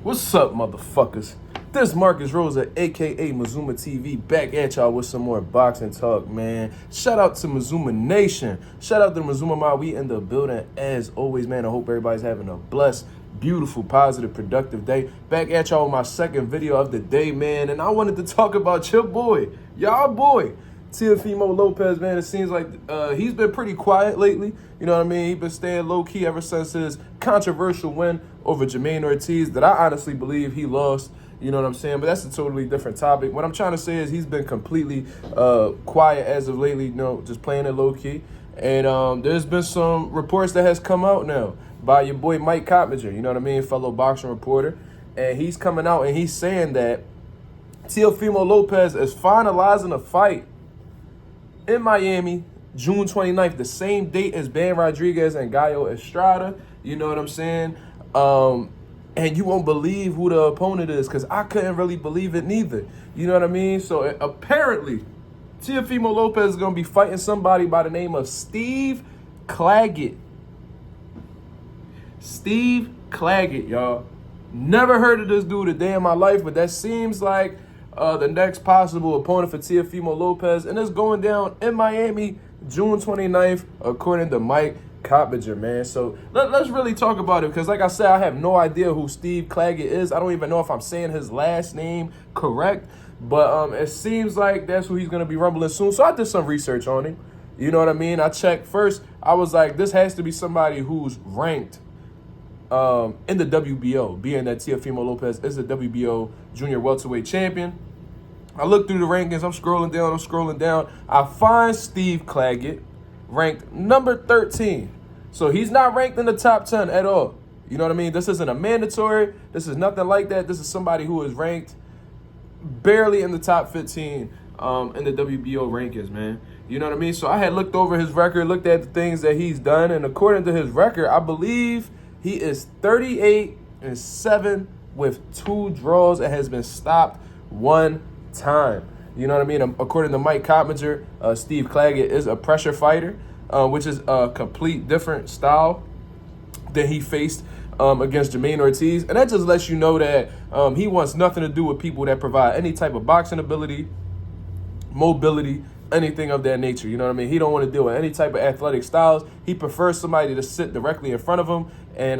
What's up, motherfuckers? This Marcus Rosa, a.k.a. Mazuma TV, back at y'all with some more boxing talk, man. Shout out to Mazuma Nation. Shout out to Mazuma Ma. We in the building as always, man. I hope everybody's having a blessed, beautiful, positive, productive day. Back at y'all with my second video of the day, man. And I wanted to talk about your boy, y'all boy, Teofimo Lopez, man. It seems like he's been pretty quiet lately. You know what I mean? He's been staying low-key ever since his controversial win over Journeyman that I honestly believe he lost. You know what I'm saying? But that's a totally different topic. What I'm trying to say is he's been completely quiet as of lately, you know, just playing it low-key. And there's been some reports that has come out now by your boy Mike Coppinger, you know what I mean, fellow boxing reporter. And he's coming out and he's saying that Teofimo Lopez is finalizing a fight in Miami, June 29th, the same date as Ben Rodriguez and Gallo Estrada. You know what I'm saying? And you won't believe who the opponent is, because I couldn't really believe it neither. You know what I mean? So apparently, Teofimo Lopez is going to be fighting somebody by the name of Steve Claggett. Steve Claggett, y'all. Never heard of this dude a day in my life, but that seems like the next possible opponent for Teofimo Lopez. And it's going down in Miami, June 29th, according to Mike Coppinger, man. So let's really talk about it, because like I said, I have no idea who Steve Claggett is. I don't even know if I'm saying his last name correct, but it seems like that's who he's going to be rumbling soon. So I did some research on him. You know what I mean? I checked first. I was like, this has to be somebody who's ranked in the WBO, being that Teofimo Lopez is the WBO junior welterweight champion. I looked through the rankings. I'm scrolling down. I find Steve Claggett ranked number 13. So he's not ranked in the top 10 at all. You know what I mean? This isn't a mandatory. This is nothing like that. This is somebody who is ranked barely in the top 15 in the WBO rankings, man. You know what I mean? So I had looked over his record, looked at the things that he's done, and according to his record, I believe he is 38-7 with 2 draws and has been stopped 1 time. You know what I mean? According to Mike Coppinger, Steve Claggett is a pressure fighter, which is a complete different style than he faced against Journeyman. And that just lets you know that he wants nothing to do with people that provide any type of boxing ability, mobility, anything of that nature. You know what I mean? He don't want to deal with any type of athletic styles. He prefers somebody to sit directly in front of him and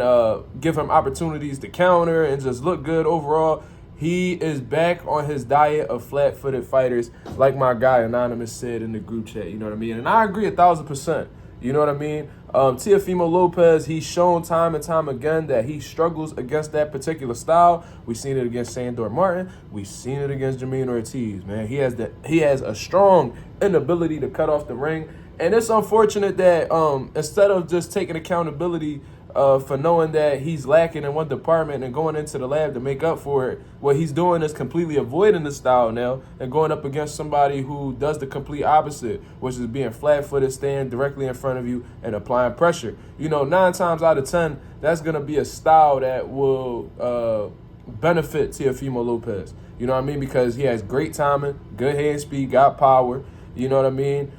give him opportunities to counter and just look good overall. He is back on his diet of flat-footed fighters, like my guy Anonymous said in the group chat, you know what I mean? And I agree 1,000%, you know what I mean? Teofimo Lopez, he's shown time and time again that he struggles against that particular style. We've seen it against Sandor Martin. We've seen it against Journeyman, man. He has a strong inability to cut off the ring. And it's unfortunate that instead of just taking accountability for knowing that he's lacking in one department and going into the lab to make up for it, what he's doing is completely avoiding the style now and going up against somebody who does the complete opposite, which is being flat-footed, staying directly in front of you and applying pressure. You know, 9 times out of 10, that's going to be a style that will benefit Teofimo Lopez. You know what I mean? Because he has great timing, good hand speed, got power. You know what I mean?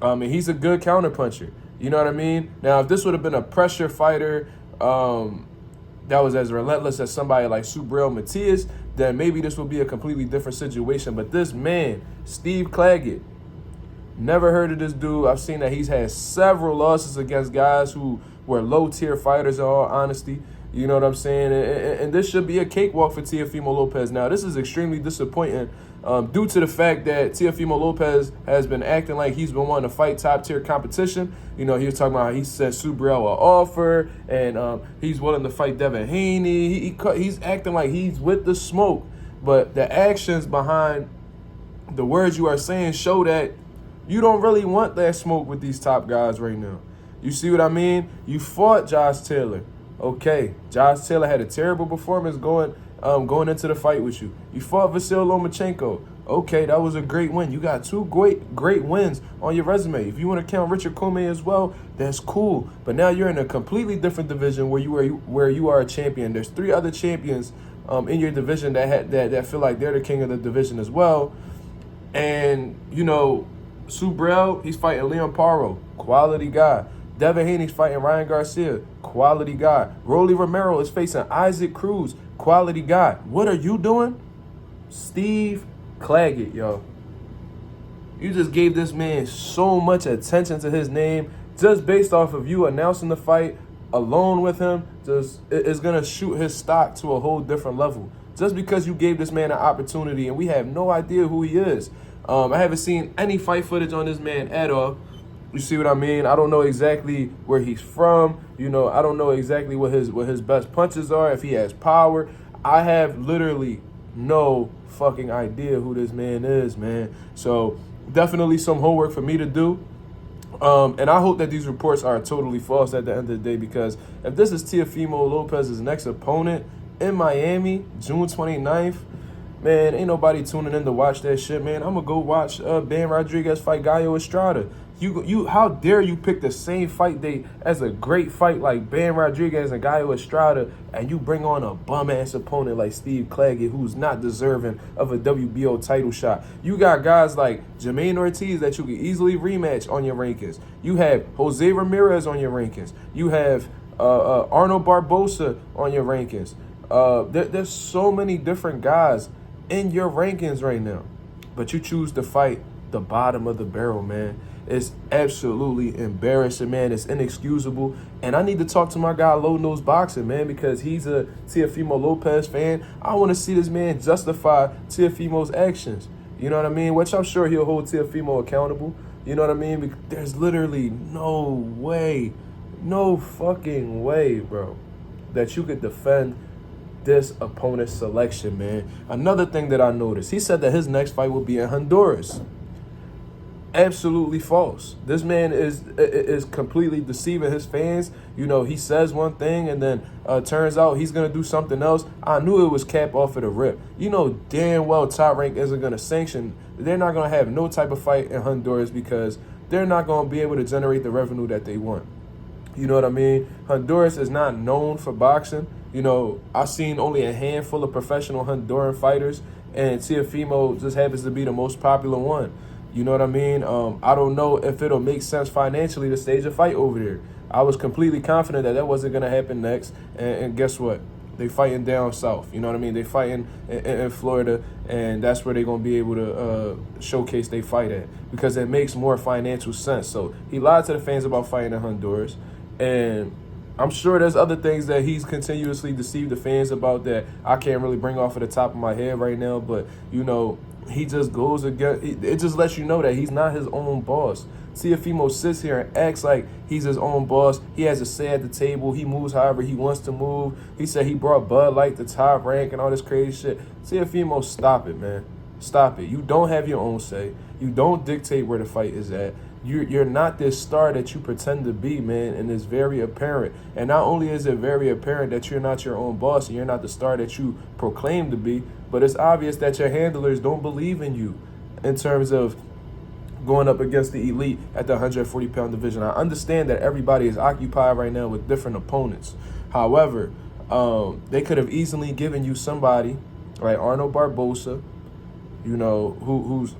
And he's a good counterpuncher. You know what I mean? Now, if this would have been a pressure fighter that was as relentless as somebody like Subriel Matias, then maybe this would be a completely different situation. But this man, Steve Claggett, never heard of this dude. I've seen that he's had several losses against guys who were low-tier fighters, in all honesty. You know what I'm saying? And this should be a cakewalk for Teofimo Lopez. Now, this is extremely disappointing due to the fact that Teofimo Lopez has been acting like he's been wanting to fight top-tier competition. You know, he was talking about how he sent Subriel an offer, and he's willing to fight Devin Haney. He's acting like he's with the smoke. But the actions behind the words you are saying show that you don't really want that smoke with these top guys right now. You see what I mean? You fought Josh Taylor. Okay, Josh Taylor had a terrible performance going into the fight with you. You fought Vasyl Lomachenko. Okay, that was a great win. You got 2 great wins on your resume. If you want to count Richard Commey as well, that's cool. But now you're in a completely different division where you are a champion. There's 3 other champions in your division that feel like they're the king of the division as well. And you know, Subriel, he's fighting Leon Paro, quality guy. Devin Haney's fighting Ryan Garcia, quality guy. Rolly Romero is facing Isaac Cruz, quality guy. What are you doing? Steve Claggett, yo. You just gave this man so much attention to his name just based off of you announcing the fight alone with him. Just it's gonna shoot his stock to a whole different level. Just because you gave this man an opportunity and we have no idea who he is. I haven't seen any fight footage on this man at all. You see what I mean? I don't know exactly where he's from. You know, I don't know exactly what his best punches are, if he has power. I have literally no fucking idea who this man is, man. So definitely some homework for me to do. And I hope that these reports are totally false at the end of the day, because if this is Teofimo Lopez's next opponent in Miami, June 29th, man, ain't nobody tuning in to watch that shit, man. I'm going to go watch Ben Rodriguez fight Gallo Estrada. You, how dare you pick the same fight date as a great fight like Ben Rodriguez and Gallo Estrada, and you bring on a bum-ass opponent like Steve Claggett, who's not deserving of a WBO title shot. You got guys like Jermaine Ortiz that you can easily rematch on your rankings. You have Jose Ramirez on your rankings. You have Arnold Barbosa on your rankings. There's so many different guys in your rankings right now, but you choose to fight the bottom of the barrel, man. It's absolutely embarrassing, man. It's inexcusable. And I need to talk to my guy, Low Nose Boxing, man, because he's a Teofimo Lopez fan. I want to see this man justify Teofimo's actions. You know what I mean? Which I'm sure he'll hold Teofimo accountable. You know what I mean? Because there's literally no way, no fucking way, bro, that you could defend this opponent's selection, man. Another thing that I noticed, he said that his next fight will be in Honduras. Absolutely false. This man is completely deceiving his fans. You know, he says one thing and then turns out he's going to do something else. I knew it was cap off of the rip. You know damn well Top Rank isn't going to sanction. They're not going to have no type of fight in Honduras because they're not going to be able to generate the revenue that they want. You know what I mean? Honduras is not known for boxing. You know, I've seen only a handful of professional Honduran fighters, and Teofimo just happens to be the most popular one. You know what I mean? I don't know if it'll make sense financially to stage a fight over there. I was completely confident that wasn't going to happen next. And guess what? They fighting down south. You know what I mean? They fighting in Florida, and that's where they're going to be able to showcase they fight at, because it makes more financial sense. So he lied to the fans about fighting in Honduras. And I'm sure there's other things that he's continuously deceived the fans about that I can't really bring off of the top of my head right now. But, you know, he just goes against, it just lets you know that he's not his own boss. Teofimo sits here and acts like he's his own boss. He has a say at the table. He moves however he wants to move. He said he brought Bud Light to Top Rank and all this crazy shit. Teofimo, stop it, man. Stop it. You don't have your own say. You don't dictate where the fight is at. You're not this star that you pretend to be, man, and it's very apparent. And not only is it very apparent that you're not your own boss and you're not the star that you proclaim to be, but it's obvious that your handlers don't believe in you in terms of going up against the elite at the 140-pound division. I understand that everybody is occupied right now with different opponents. However, they could have easily given you somebody, right, Arnold Barbosa, you know, who's,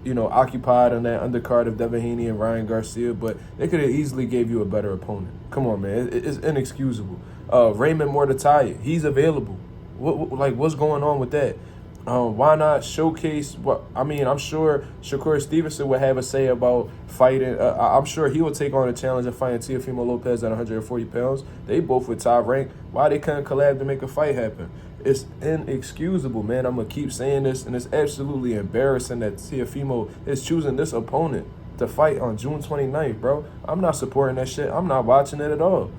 you know, occupied on that undercard of Devin Haney and Ryan Garcia, but they could have easily gave you a better opponent. Come on, man. It's inexcusable. Raymond Mortataya, he's available. What's going on with that? Why not showcase what? I mean, I'm sure Shakur Stevenson would have a say about fighting. I'm sure he would take on a challenge of fighting Teofimo Lopez at 140 pounds. They both with Top Rank. Why they couldn't collab to make a fight happen? It's inexcusable, man. I'm going to keep saying this, and it's absolutely embarrassing that Teofimo is choosing this opponent to fight on June 29th, bro. I'm not supporting that shit. I'm not watching it at all.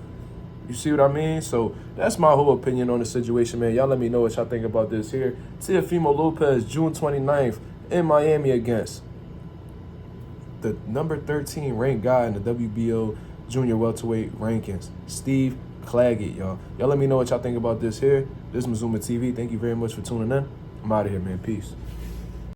You see what I mean? So that's my whole opinion on the situation, man. Y'all let me know what y'all think about this here. Teofimo Lopez, June 29th in Miami against the number 13 ranked guy in the WBO junior welterweight rankings, Steve Claggett, y'all. Y'all let me know what y'all think about this here. This is Mazuma TV. Thank you very much for tuning in. I'm out of here, man. Peace.